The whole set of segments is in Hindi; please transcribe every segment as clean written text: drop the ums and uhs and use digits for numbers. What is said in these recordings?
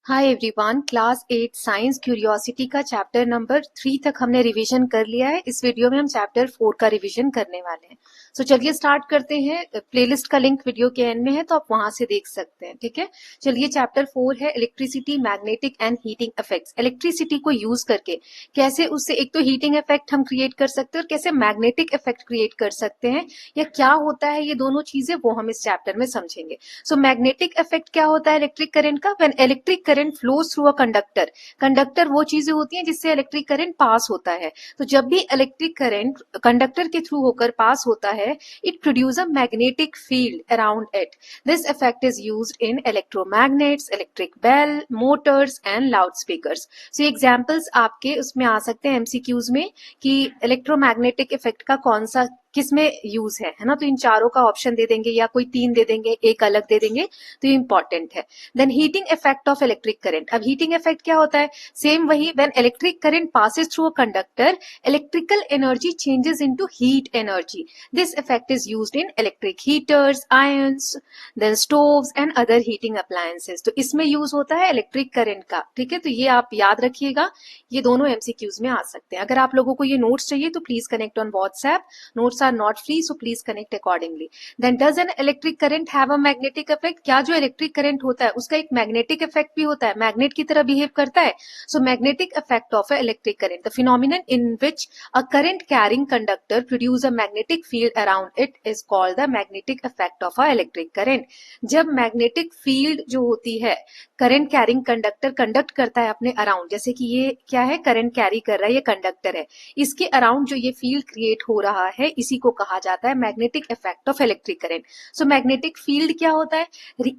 Hi everyone, class 8 science curiosity का चैप्टर नंबर 3 तक हमने रिवीजन कर लिया है। इस वीडियो में हम चैप्टर 4 का रिवीजन करने वाले हैं। सो चलिए स्टार्ट करते हैं। प्लेलिस्ट का लिंक वीडियो के एंड में है, तो आप वहां से देख सकते हैं। ठीक है, चलिए चैप्टर 4 है electricity, magnetic and heating effects. Electricity को यूज करके कैसे उससे एक तो हीटिंग इफेक्ट हम क्रिएट कर सकते हैं और कैसे मैग्नेटिक इफेक्ट क्रिएट कर सकते हैं, या क्या होता है ये दोनों चीजें, वो हम इस चैप्टर में समझेंगे। सो मैग्नेटिक इफेक्ट क्या होता है इलेक्ट्रिक करंट का? When electric current flows through a conductor. Conductor वो चीजें होती हैं जिससे इलेक्ट्रिक करंट पास होता है। तो जब भी इलेक्ट्रिक करंट कंडक्टर के थ्रू होकर पास होता है, it produce a magnetic field around it. This effect is used in electromagnets, electric bell, motors and loudspeakers. So examples आपके उसमें आ सकते हैं एमसीक्यूज में कि इलेक्ट्रोमैग्नेटिक इफेक्ट का कौन सा किस में यूज है ना। तो इन चारों का ऑप्शन दे देंगे या कोई तीन दे देंगे, एक अलग दे देंगे, तो ये इंपॉर्टेंट है। Then heating effect of electric current. अब हीटिंग इफेक्ट क्या होता है? सेम वही, when electric current passes through a conductor, electrical energy changes into heat energy. This effect is used in electric heaters, irons, then stoves and other heating appliances. तो इसमें यूज होता है इलेक्ट्रिक करंट का। ठीक है, तो ये आप याद रखिएगा, ये दोनों एमसीक्यूज में आ सकते हैं। अगर आप लोगों को ये नोट्स चाहिए तो please connect on WhatsApp. Notes are not free, so please connect accordingly. Then does an electric current have a magnetic effect? क्या जो इलेक्ट्रिक करंट होता है उसका एक मैग्नेटिक इफेक्ट भी होता है, मैग्नेट की तरह बिहेव करता है? So magnetic effect of a electric current, the phenomenon in which a current carrying conductor produce a magnetic field around it is called the magnetic effect of a electric current. जब मैग्नेटिक फील्ड जो होती है, करंट कैरिंग कंडक्टर कंडक्ट करता है अपने अराउंड, जैसे कि ये क्या है, करंट कैरी कर रहा है, ये कंडक्टर है, इसके अराउंड जो ये फील्ड क्रिएट हो रहा है, इसी को कहा जाता है magnetic effect of electric current. So magnetic field क्या होता है?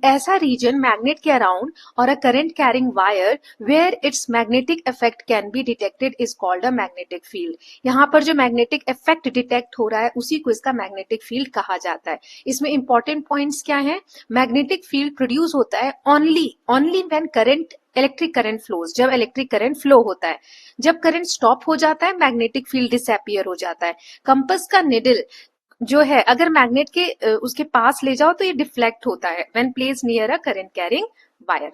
ऐसा रीजन मैग्नेट के अराउंड और a current carrying wire where its magnetic effect can be detected is called a magnetic field. यहाँ पर जो मैग्नेटिक इफेक्ट डिटेक्ट हो रहा है उसी को इसका मैग्नेटिक फील्ड कहा जाता है। इसमें इंपॉर्टेंट पॉइंट्स क्या है? मैग्नेटिक फील्ड प्रोड्यूस होता है only when current electric current flows, जब इलेक्ट्रिक करंट फ्लो होता है। जब करंट स्टॉप हो जाता है, मैग्नेटिक फील्ड डिसअपियर हो जाता है। कंपास का निडल जो है, अगर मैग्नेट के उसके पास ले जाओ तो ये डिफ्लेक्ट होता है when place near a current carrying wire.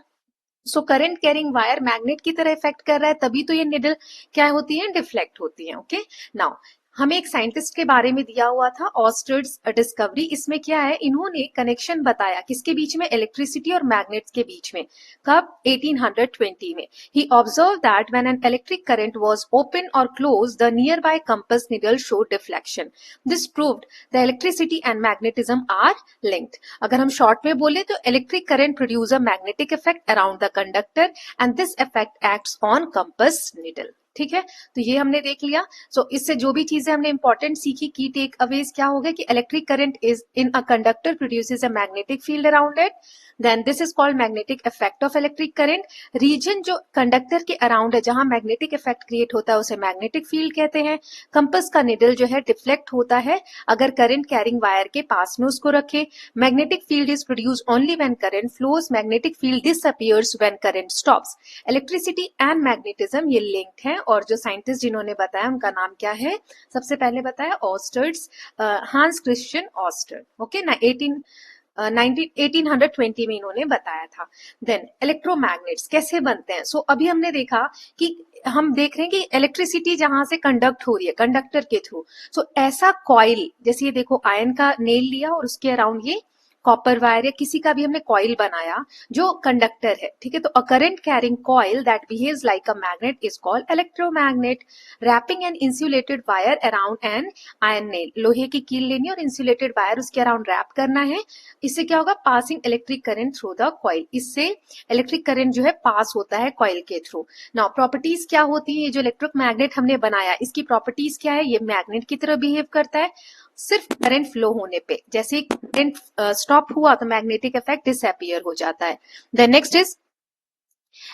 So current carrying wire magnet की तरह इफेक्ट कर रहा है, तभी तो ये निडल क्या होती है, डिफ्लेक्ट होती है। ओके, नाउ हमें एक साइंटिस्ट के बारे में दिया हुआ था, ऑस्टर्स डिस्कवरी। इसमें क्या है, इन्होंने कनेक्शन बताया किसके बीच में, इलेक्ट्रिसिटी और मैग्नेट्स के बीच में। कब? 1820 में। ही observe that when an electric current was open और close, the near by compass needle show deflection. This proved the electricity and magnetism are linked. अगर हम शॉर्ट में बोले तो electric current produce a magnetic effect around the conductor and this effect acts on compass needle. ठीक है, तो ये हमने देख लिया। सो इससे जो भी चीजें हमने इंपॉर्टेंट सीखी, की टेक अवेज क्या हो गए कि electric current is in a conductor produces a magnetic field around it, then this is called magnetic effect of electric current. Region जो कंडक्टर के अराउंड है जहां मैग्नेटिक इफेक्ट क्रिएट होता है उसे मैग्नेटिक फील्ड कहते हैं। कंपास का निडल जो है डिफ्लेक्ट होता है अगर करंट कैरिंग वायर के पास में उसको रखे। Magnetic field is produce only when current flows, magnetic field disappears when current stops. Electricity and magnetism ये लिंक्ड है, और जो साइंटिस्ट जिन्होंने बताया उनका नाम क्या है? सबसे पहले बताया ऑस्टर्स, हांस क्रिश्चियन ऑस्टर। ओके ना, 1820 में इन्होंने बताया था। देन इलेक्ट्रोमैग्नेट्स कैसे बनते हैं? सो अभी हमने देखा कि हम देख रहे हैं कि इलेक्ट्रिसिटी जहां से कंडक्ट हो रही है कंडक्टर के थ्रू, सो ऐसा कॉइल, जैसे ये देखो आयन का नेल लिया और उसके अराउंड ये कॉपर वायर या किसी का भी हमने कॉइल बनाया जो कंडक्टर है। ठीक है, तो a current carrying coil that behaves like a magnet is called electromagnet. Wrapping an insulated wire around an iron nail, लोहे की कील लेनी और इंसुलेटेड वायर उसके अराउंड रैप करना है। इससे क्या होगा? Passing electric current through the coil, इससे इलेक्ट्रिक करंट जो है पास होता है कॉइल के थ्रू। नाउ प्रॉपर्टीज क्या होती है? ये जो इलेक्ट्रिक मैग्नेट हमने बनाया इसकी प्रॉपर्टीज क्या है? ये मैग्नेट की तरह बिहेव करता है सिर्फ करंट फ्लो होने पे। जैसे करंट स्टॉप हुआ तो मैग्नेटिक इफेक्ट डिसअपियर हो जाता है। Then next is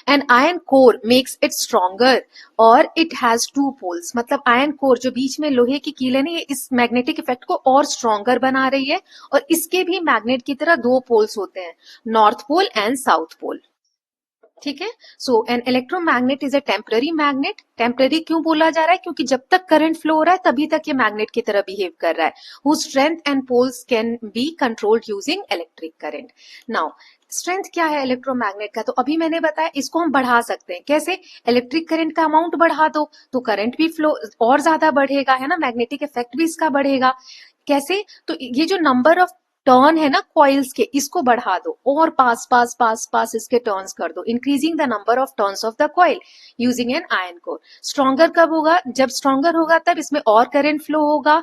an iron core makes it stronger और इट हैज टू पोल्स। मतलब आयरन कोर जो बीच में लोहे की कील है ना, ये इस मैग्नेटिक इफेक्ट को और स्ट्रॉन्गर बना रही है, और इसके भी मैग्नेट की तरह दो पोल्स होते हैं, north pole and south pole. ठीक है, so an electromagnet is a temporary magnet. Temporary क्यों बोला जा रहा है? क्योंकि जब तक करंट फ्लो हो रहा है तभी तक ये मैग्नेट की तरह बिहेव कर रहा है, whose strength and poles can be controlled using electric current. Now strength क्या है इलेक्ट्रोमैग्नेट का, तो अभी मैंने बताया इसको हम बढ़ा सकते हैं। कैसे? इलेक्ट्रिक करंट का अमाउंट बढ़ा दो तो करंट भी फ्लो और ज्यादा बढ़ेगा, है ना, मैग्नेटिक इफेक्ट भी इसका बढ़ेगा। कैसे? तो ये जो नंबर ऑफ टर्न है ना कॉइल्स के, इसको बढ़ा दो और पास पास पास पास इसके टर्न्स कर दो, increasing the number of turns of the coil using N iron core. Stronger कब होगा? जब स्ट्रॉन्गर होगा तब इसमें और करंट फ्लो होगा,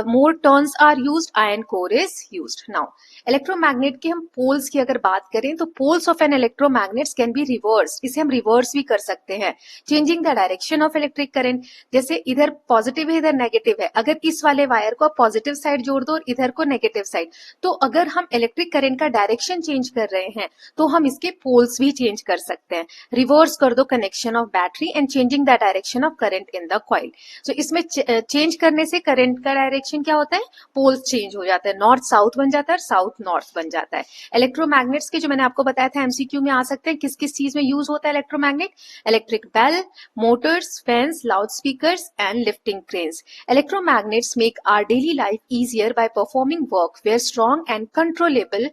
more turns are used, iron core is used. Now electromagnet के हम पोल्स की अगर बात करें तो poles of an electromagnets can be reverse, इसे हम रिवर्स भी कर सकते हैं, changing the direction of electric current. जैसे इधर पॉजिटिव है इधर नेगेटिव है, अगर इस वाले वायर को पॉजिटिव साइड जोड़ दो और इधर को नेगेटिव साइड, तो अगर हम इलेक्ट्रिक करंट का डायरेक्शन चेंज कर रहे हैं तो हम इसके पोल्स भी चेंज कर सकते हैं। रिवर्स कर दो connection of battery and changing the direction of current in the coil. So इसमें चेंज करने से करंट का डायरेक्शन क्या होता है? पोल्स चेंज हो जाता है, नॉर्थ साउथ बन जाता है और साउथ नॉर्थ बन जाता है। इलेक्ट्रोमैग्नेट्स के जो मैंने आपको बताया था एमसीक्यू में आ सकते हैं, किस किस चीज में यूज होता है electromagnet? Electric bell, motors, fans, loudspeakers and lifting cranes. Electromagnets make our daily life easier by performing work where strong and controllable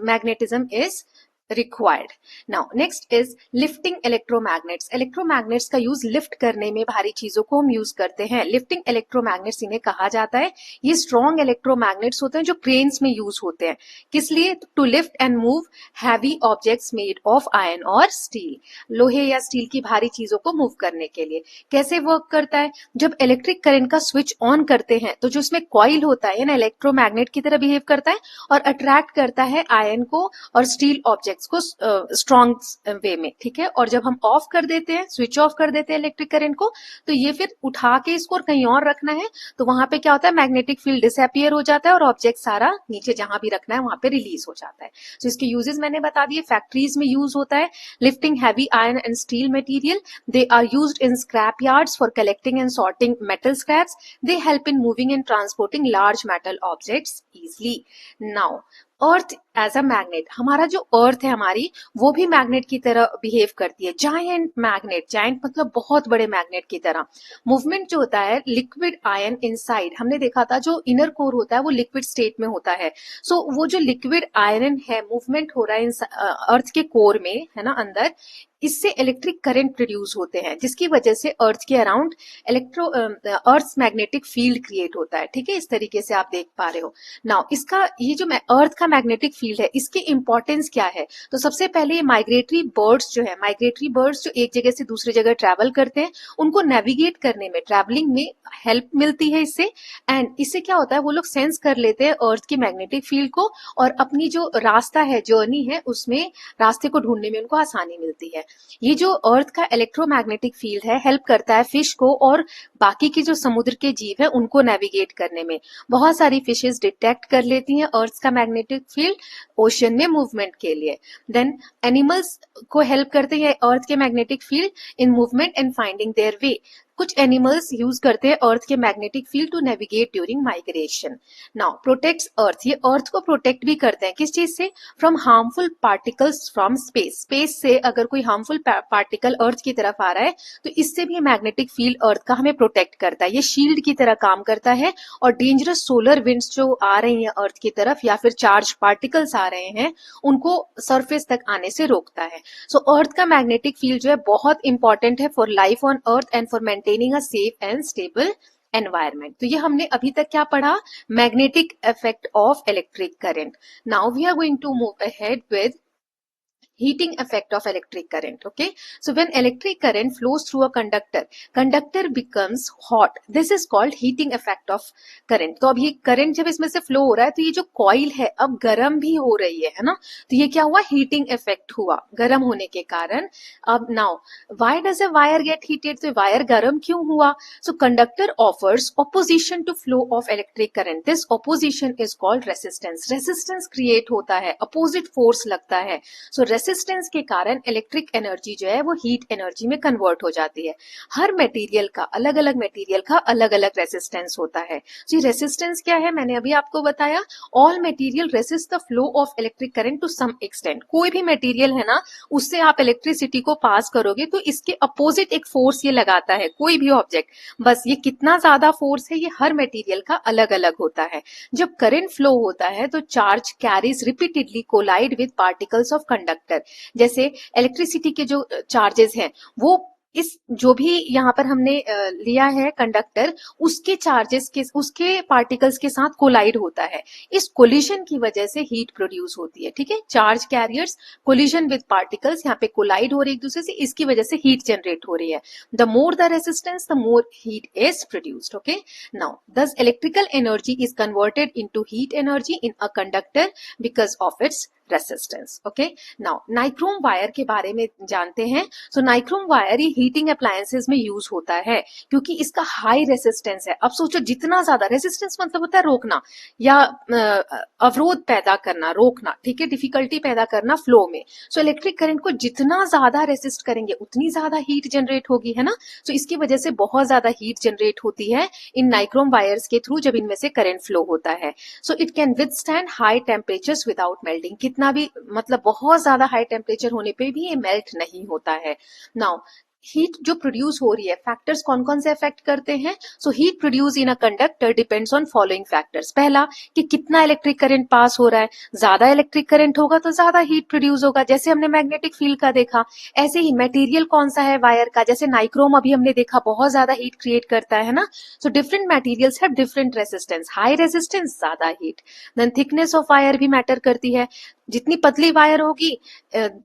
magnetism is required. Now next is lifting electromagnets. Electromagnets का यूज लिफ्ट करने में, भारी चीजों को हम यूज करते हैं। लिफ्टिंग इलेक्ट्रोमैग्नेट्स इन्हें कहा जाता है। ये स्ट्रॉन्ग इलेक्ट्रोमैग्नेट्स होते हैं जो क्रेन्स में यूज होते हैं। किस लिए? To lift and move heavy objects made of iron और स्टील, लोहे या स्टील की भारी चीजों को मूव करने के लिए। कैसे वर्क करता है? जब इलेक्ट्रिक करंट का स्विच ऑन करते हैं तो जो इसमें कॉइल होता है ना, इलेक्ट्रोमैग्नेट की तरह बिहेव करता है और अट्रैक्ट करता है आयरन को और स्टील ऑब्जेक्ट्स को स्ट्रॉन्ग वे में, ठीक है। और जब हम ऑफ कर देते हैं, स्विच ऑफ कर देते हैं इलेक्ट्रिक करंट को, तो ये फिर उठा के इसको कहीं और रखना है तो वहां पे क्या होता है? मैग्नेटिक फील्ड डिसअपियर हो जाता है और ऑब्जेक्ट सारा नीचे जहां भी रखना है वहां पे रिलीज हो जाता है। तो इसके यूजेस मैंने बता दिए। फैक्ट्रीज में यूज होता है lifting heavy iron and steel material. They are used in scrap yards for collecting and sorting metal scraps. They help in moving and transporting large metal objects easily. Now earth as a magnet, हमारा जो अर्थ है हमारी, वो भी मैग्नेट की तरह बिहेव करती है। जायंट मैग्नेट, जायंट मतलब बहुत बड़े मैग्नेट की तरह। मूवमेंट जो होता है लिक्विड आयन इनसाइड, हमने देखा था जो इनर कोर होता है वो लिक्विड स्टेट में होता है। सो वो जो लिक्विड आयरन है, मूवमेंट हो रहा है अर्थ के कोर में, है ना, अंदर, इससे इलेक्ट्रिक करंट प्रोड्यूस होते हैं जिसकी वजह से अर्थ के around earth magnetic field create होता है। ठीक है, इस तरीके से आप देख पा रहे हो। नाउ इसका ये जो अर्थ का मैग्नेटिक फील्ड है, इसकी इंपॉर्टेंस क्या है? तो सबसे पहले माइग्रेटरी बर्ड्स जो है, माइग्रेटरी बर्ड्स जो एक जगह से दूसरी जगह ट्रैवल करते हैं, उनको नेविगेट करने में, ट्रैवलिंग में हेल्प मिलती है इससे। एंड इससे क्या होता है, वो लोग सेंस कर लेते हैं अर्थ की मैग्नेटिक फील्ड को और अपनी जो रास्ता है, जर्नी है, उसमें रास्ते को ढूंढने में उनको आसानी मिलती है। ये जो अर्थ का इलेक्ट्रोमैग्नेटिक फील्ड है हेल्प करता है फिश को और बाकी के जो समुद्र के जीव है उनको नेविगेट करने में। बहुत सारी फिशेस डिटेक्ट कर लेती हैं अर्थ का मैग्नेटिक फील्ड ओशन में मूवमेंट के लिए। देन एनिमल्स को हेल्प करते हैं अर्थ के magnetic field in movement and finding their way. कुछ एनिमल्स यूज करते हैं अर्थ के magnetic field to navigate during migration. Now protects earth, ये अर्थ को प्रोटेक्ट भी करते हैं। किस चीज से? From harmful particles from space. Space से अगर कोई हार्मफुल पार्टिकल अर्थ की तरफ आ रहा है तो इससे भी मैग्नेटिक फील्ड अर्थ का हमें प्रोटेक्ट करता है। ये शील्ड की तरह काम करता है और डेंजरस सोलर विंड्स जो आ रही हैं अर्थ की तरफ या फिर चार्ज पार्टिकल्स आ रहे हैं उनको सरफेस तक आने से रोकता है। सो अर्थ का मैग्नेटिक फील्ड जो है बहुत इंपॉर्टेंट है for life on earth and for maintaining a safe and stable environment. तो ये हमने अभी तक क्या पढ़ा? Magnetic effect of electric current. Now we are going to move ahead with heating effect of electric current. Okay, so when electric current flows through a conductor becomes hot. This is called heating effect of current. तो अब ये करंट जब इसमें से फ्लो हो रहा है तो ये जो कॉइल है अब गर्म भी हो रही है ना, तो ये क्या हुआ? हीटिंग इफेक्ट हुआ गर्म होने के कारण। अब now why does a wire get heated? तो वायर गर्म क्यों हुआ? So conductor offers opposition to flow of electric current. This opposition is called resistance. Resistance create होता है, अपोजिट फोर्स लगता है। सो रेसिस्टेंस के कारण इलेक्ट्रिक एनर्जी जो है वो हीट एनर्जी में कन्वर्ट हो जाती है। हर मटेरियल का अलग अलग रेसिस्टेंस होता है। तो ये रेसिस्टेंस क्या है, मैंने अभी आपको बताया, all material resist the flow of electric current to some extent. कोई भी मटेरियल है ना, उससे आप इलेक्ट्रिसिटी को पास करोगे तो इसके अपोजिट एक फोर्स ये लगाता है, कोई भी ऑब्जेक्ट। बस ये कितना ज्यादा फोर्स है, ये हर मटेरियल का अलग अलग होता है। जब करंट फ्लो होता है तो charge carriers repeatedly collide with particles of conductor. जैसे इलेक्ट्रिसिटी के जो चार्जेस हैं वो इस जो भी यहाँ पर हमने लिया है कंडक्टर, उसके चार्जेस के, उसके पार्टिकल्स के साथ कोलाइड होता है। इस कोलिजन की वजह से हीट प्रोड्यूस होती है। ठीक है, charge carriers collision with particles, यहाँ पे कोलाइड हो रहे एक दूसरे से, इसकी वजह से हीट जनरेट हो रही है। The more the resistance the more heat is produced. Okay, now thus electrical energy is converted into heat energy in a conductor because of its resistance. Okay, now nichrome wire के बारे में जानते हैं। सो नाइक्रोम वायर ये हीटिंग अप्लायंसेस में यूज होता है क्योंकि इसका हाई रेसिस्टेंस है। अब सोचो, जितना ज्यादा रेसिस्टेंस मतलब होता है रोकना या अवरोध पैदा करना, रोकना, ठीक है, डिफिकल्टी पैदा करना फ्लो में। सो इलेक्ट्रिक करंट को जितना ज्यादा रेसिस्ट करेंगे उतनी ज्यादा हीट जनरेट होगी, है ना। सो इसकी वजह से बहुत ज्यादा हीट जनरेट होती है इन नाइक्रोम वायर्स के थ्रू जब इनमें से करंट फ्लो होता है। So it can withstand high temperatures without melting. कितना भी मतलब बहुत ज्यादा हाई टेम्परेचर होने पे भी ये मेल्ट नहीं होता है। नाउ हीट जो प्रोड्यूस हो रही है, फैक्टर्स कौन कौन से अफेक्ट करते हैं। So heat produce in a conductor depends on following factors. पहला कि कितना इलेक्ट्रिक करंट पास हो रहा है, ज्यादा इलेक्ट्रिक करंट होगा तो ज्यादा हीट प्रोड्यूस होगा, जैसे हमने मैग्नेटिक फील्ड का देखा। ऐसे ही मटेरियल कौन सा है वायर का, जैसे नाइक्रोम अभी हमने देखा बहुत ज्यादा हीट क्रिएट करता है ना। So different materials have different resistance, high resistance ज्यादा heat. Then thickness of wire भी मैटर करती है। जितनी पतली वायर होगी,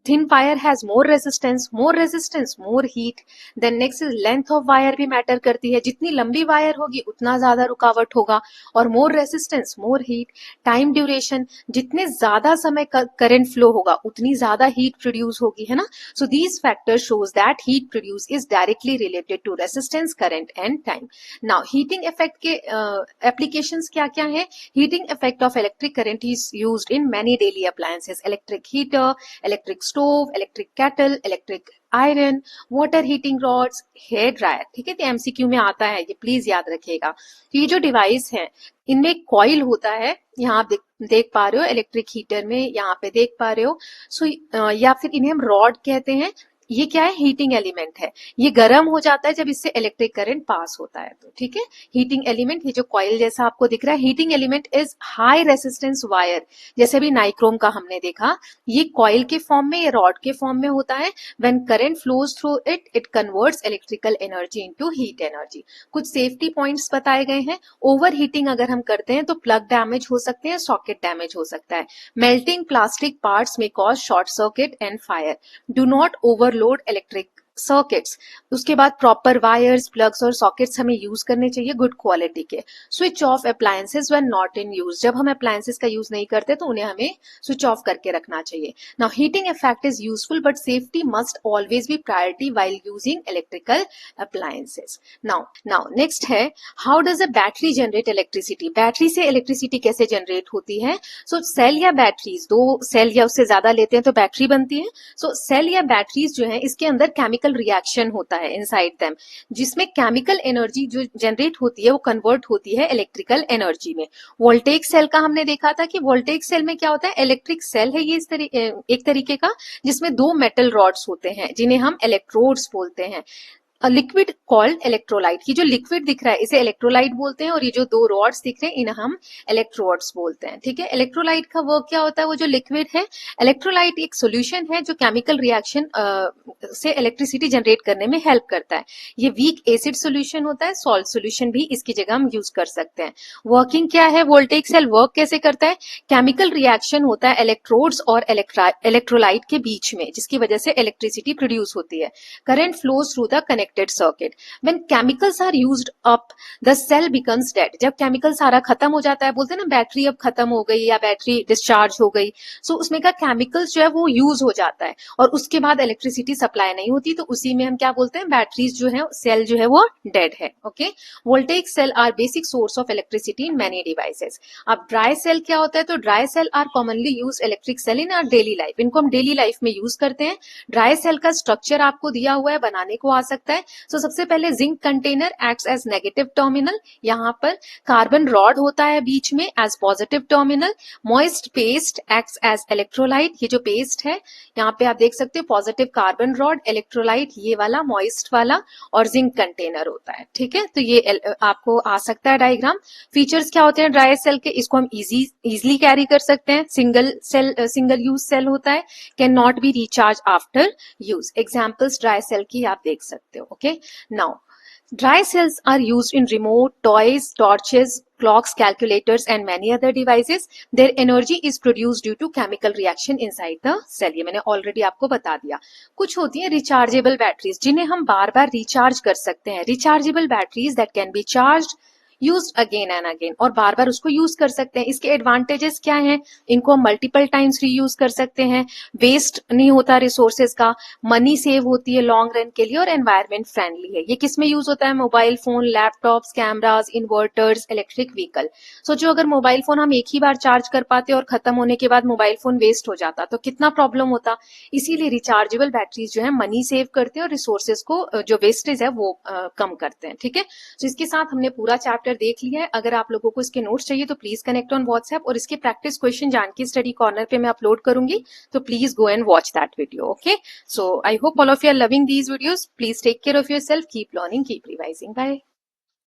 thin wire has more resistance more heat. Then next is length of wire भी मैटर करती है। जितनी लंबी वायर होगी उतना ज्यादा रुकावट होगा और more resistance more heat. Time duration, जितने ज्यादा समय करंट फ्लो होगा उतनी ज्यादा हीट प्रोड्यूस होगी, है ना। So these factors shows that heat produce is directly related to resistance, current and time. Now heating effect के एप्लीकेशंस क्या क्या है। Heating effect of electric current is used in many daily appliances, electric heater, electric stove, electric kettle, electric iron, water heating rods, hair dryer। ठीक है, तो एमसीक्यू में आता है, ये प्लीज याद रखिएगा। तो ये जो डिवाइस है इनमें कॉइल होता है, यहाँ आप देख पा रहे हो इलेक्ट्रिक हीटर में, यहाँ पे देख पा रहे हो। सो या फिर इन्हें हम रॉड कहते हैं। ये क्या है, हीटिंग एलिमेंट है। ये गर्म हो जाता है जब इससे इलेक्ट्रिक करंट पास होता है तो, ठीक है। हीटिंग एलिमेंट, ये जो कॉइल जैसा आपको दिख रहा है, heating element is high resistance wire. जैसे भी नाइक्रोम का हमने देखा, ये कॉइल के फॉर्म में, ये रॉड के फॉर्म में होता है। When current flows through it, it converts electrical energy into heat energy. कुछ सेफ्टी पॉइंट्स बताए गए हैं। ओवर हीटिंग अगर हम करते हैं तो प्लग डैमेज हो सकते हैं, सॉकेट डैमेज हो सकता है। मेल्टिंग प्लास्टिक पार्ट्स में cause short circuit and fire. Do not overload electric circuits. उसके बाद प्रॉपर वायर्स, प्लग्स और सॉकेट्स हमें यूज करने चाहिए गुड क्वालिटी के। Switch off appliances when not in use. जब हम अप्लायंसेस का यूज नहीं करते तो उन्हें हमें स्विच ऑफ करके रखना चाहिए। Now heating effect is useful but safety must always be priority while using electrical appliances. Now next है, how does a battery generate electricity. Battery से इलेक्ट्रिसिटी कैसे जनरेट होती है। सो सेल या बैटरीज, दो सेल या उससे ज्यादा लेते हैं तो बैटरी बनती है। सो सेल या बैटरीज जो है, इसके अंदर केमिकल रिएक्शन होता है इनसाइड देम, जिसमें केमिकल एनर्जी जो जनरेट होती है वो कन्वर्ट होती है इलेक्ट्रिकल एनर्जी में। वोल्टेइक सेल का हमने देखा था कि वोल्टेइक सेल में क्या होता है, इलेक्ट्रिक सेल है ये एक तरीके का, जिसमें दो मेटल रॉड्स होते हैं जिन्हें हम इलेक्ट्रोड्स बोलते हैं। Liquid called electrolyte. ये जो लिक्विड दिख रहा है इसे इलेक्ट्रोलाइट बोलते हैं और ये जो दो रॉड्स दिख रहे हैं इन्हें हम इलेक्ट्रोड्स बोलते हैं, ठीक है। इलेक्ट्रोलाइट का वर्क क्या होता है, वो जो लिक्विड है, इलेक्ट्रोलाइट एक सॉल्यूशन है जो केमिकल रिएक्शन से इलेक्ट्रिसिटी जनरेट करने में हेल्प करता है। ये वीक एसिड सॉल्यूशन होता है, सॉल्ट सॉल्यूशन भी इसकी जगह हम यूज कर सकते हैं। वर्किंग क्या है, वोल्टेइक सेल वर्क कैसे करता है, केमिकल रिएक्शन होता है इलेक्ट्रोड्स और इलेक्ट्रोलाइट के बीच में, जिसकी वजह से इलेक्ट्रिसिटी प्रोड्यूस होती है। Current flows through the connected circuit. When chemicals are used up, the cell becomes dead. जब केमिकल सारा खत्म हो जाता है, बोलते हैं ना बैटरी अब खत्म हो गई या बैटरी डिस्चार्ज हो गई, सो उसमें का केमिकल्स जो है वो यूज हो जाता है और उसके बाद इलेक्ट्रिसिटी सप्लाई नहीं होती, तो उसी में हम क्या बोलते हैं, बैटरीज जो है, सेल जो है वो डेड है. Okay, voltaic cell are basic source of electricity in many devices. अब ड्राई सेल क्या होता है, तो dry cell are commonly use electric cell in our daily life. इनको हम डेली लाइफ में यूज करते हैं. ड्राई सेल का स्ट्रक्चर आपको दिया हुआ है, बनाने को आ सकता है. सो सबसे पहले zinc container acts as negative terminal. यहाँ पर कार्बन रॉड होता है बीच में as positive terminal. Moist paste acts as electrolyte. ये जो पेस्ट है यहाँ पे आप देख सकते हो, पॉजिटिव कार्बन रॉड, इलेक्ट्रोलाइट ये वाला मॉइस्ट वाला, और जिंक कंटेनर होता है. ठीक है, तो ये आपको आ सकता है डायग्राम. फीचर्स क्या होते हैं ड्राई सेल के, इसको हम इजीली कैरी कर सकते हैं. सिंगल यूज सेल होता है, can not be recharge after use. Examples dry cell की आप देख सकते हो. Okay, now dry cells are used in remote, toys, torches, clocks, calculators and many other devices. Their energy is produced due to chemical reaction inside the cell. ये मैंने ऑलरेडी आपको बता दिया. कुछ होती है रिचार्जेबल बैटरीज, जिन्हें हम बार बार रिचार्ज कर सकते हैं. Rechargeable batteries that can be charged, used again and again, और बार बार उसको यूज कर सकते हैं. इसके एडवांटेजेस क्या हैं, इनको हम मल्टीपल टाइम्स रीयूज कर सकते हैं, वेस्ट नहीं होता रिसोर्सेज का, मनी सेव होती है लॉन्ग रन के लिए, और एनवायरमेंट फ्रेंडली है. ये किस में यूज होता है, mobile phone, laptops, cameras, inverters, electric vehicle. सोचो अगर मोबाइल फोन हम एक ही बार चार्ज कर पाते और खत्म होने के बाद मोबाइल फोन वेस्ट हो जाता तो कितना प्रॉब्लम होता. इसीलिए रिचार्जेबल बैटरीज जो है मनी सेव करते हैं और रिसोर्सेज को जो वेस्टेज है वो कम करते हैं. ठीक है, तो इसके साथ हमने पूरा चैप्टर देख लिया है. अगर आप लोगों को इसके नोट्स चाहिए तो प्लीज कनेक्ट ऑन व्हाट्सएप, और इसके practice question Janki study corner पे मैं अपलोड करूंगी, तो please go and watch that video. Okay, so I hope all of you are loving these videos. Please take care of yourself, keep learning, keep revising. Bye.